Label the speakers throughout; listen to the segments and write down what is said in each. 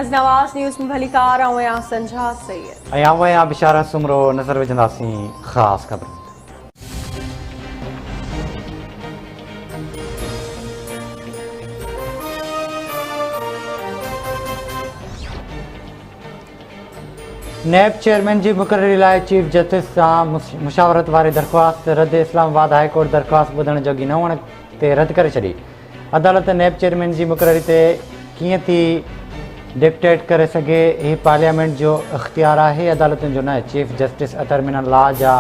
Speaker 1: नज़र नवाज़ न्यूज़ में भली कार आऊं संझा सैयद
Speaker 2: आया बिशारा सुमरो नज़र विझंदासीं ख़ासि ख़बर। नैब चेयरमैन की मुक़ररी लाइ चीफ जस्टिस से मुशावरत वारी दरख़्वास्त रद्द। इस्लामाबाद हाई कोर्ट दरख़्वास्त ॿुधण जोगी न हुअण ते रद्द करे छॾी। अदालत नैब चेयरमैन की मुक़ररी ते कीअं थी डिक्टेट करे सघे, ही पार्लियामेंट जो इख्तियार है। अदालतुनि जो न। चीफ जस्टिस अतर मिनल लॉ जा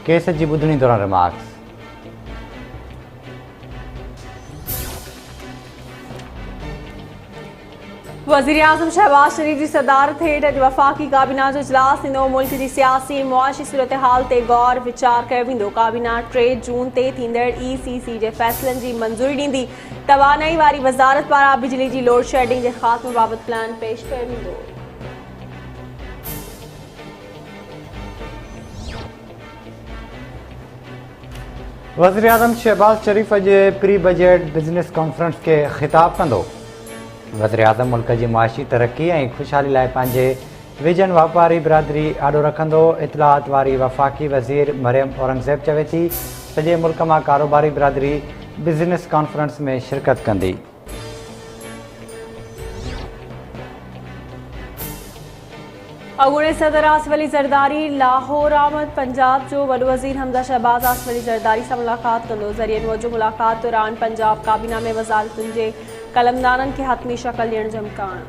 Speaker 2: केस की ॿुधणी दौरान रिमार्क्स।
Speaker 1: वज़ीर आज़म शहबाज शरीफ की सदारत हेठ अॼु वफ़ाक़ी काबीना जो इजलास थींदो। मुल्क की सियासी मुआशी सूरत हाल ते गौर विचार कयो वेंदो। काबीना 3 जून ते थींदड़ ECC जे फ़ैसिलनि जी मंज़ूरी ॾींदी। तवानाई वारी वज़ारत पारां बिजली जी लोड शेडिंग के ख़ात्मे बाबति प्लान पेश कयो वेंदो।
Speaker 2: वज़ीर आज़म शहबाज शरीफ अॼु प्री बजट बिज़नेस कॉन्फ्रेंस के ख़िताब कंदो। वज़ीर आज़म मुल्क की मुआशी तरक्की और खुशहाली लाइ पंहिंजे विजन वापारी बिरादरी आॾो रखंदो। इतलात वारी वफ़ाक़ी वज़ीर मरियम औरंगज़ेब चवे थी सॼे मुल्क मां कारोबारी बिरादरी बिज़नेस कॉन्फ्रेंस में शिरकत कंदी।
Speaker 1: अॻूणे सदर आसिफ अली ज़रदारी लाहौर आमद। पंजाब जो वॾो वज़ीर हमज़ा शहबाज आसिफ अली ज़रदारी से मुलाक़ात कंदो। ज़रिए मौजूद मुलाक़ात दौरान पंजाब काबीना में वज़ारतुनि जे कलमदाननि खे हतमी शक्ल ॾियण जो इम्कान।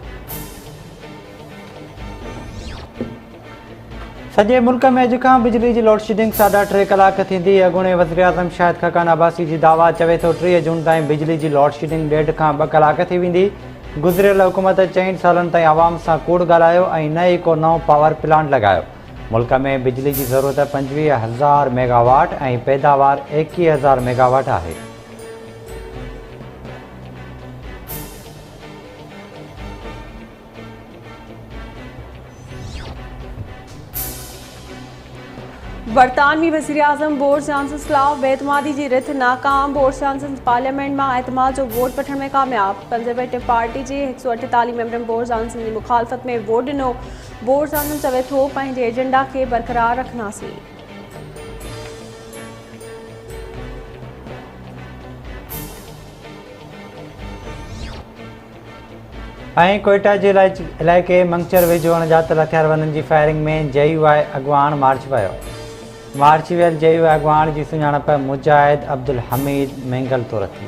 Speaker 2: सॼे मुल्क में अॼु खां बिजली की लोड शेडिंग 3.5 कलाक थींदी। अॻूणे वज़ीर आज़म शाहिद खकान अब्बासी जी दावा चवे थो 3 जून ताईं बिजली की लोड शेडिंग 1.5 खां 2 कलाक थी वेंदी। गुज़िरियल हुकूमत 4 सालनि ताईं आवाम सां कूड़ ॻाल्हायो ऐं न ई को नओं पावर प्लांट लॻायो। मुल्क में बिजली की ज़रूरत 25,000 मेगावाट ऐं पैदावार 21,000 मेगावाट है।
Speaker 1: बरतानवी वज़ीर आज़म बोरिस जॉनसन खिलाफ बेतमादी की रिथ नाकाम। बोरिस जॉनसन पार्लियामेंट में एतमाद जो वोट वठण में कामयाब। कंजरवेटिव पार्टी के 148 मेंबरन बोरिस जॉनसन की मुखालफत में वोट ॾिनो। बोरिस जॉनसन चवे थो पंहिंजे एजेंडा के बरक़रार रखंदासीं।
Speaker 2: कोयटा के इलाइक़े मंगचर वेझो अणॼातल हथियारबंदनि की फायरिंग में JUI अगवान मार्च वियो। मार्च वियल JUI अगवान की सुञाणप मुजाहिद अब्दुल हमीद मेंगल तौर थी।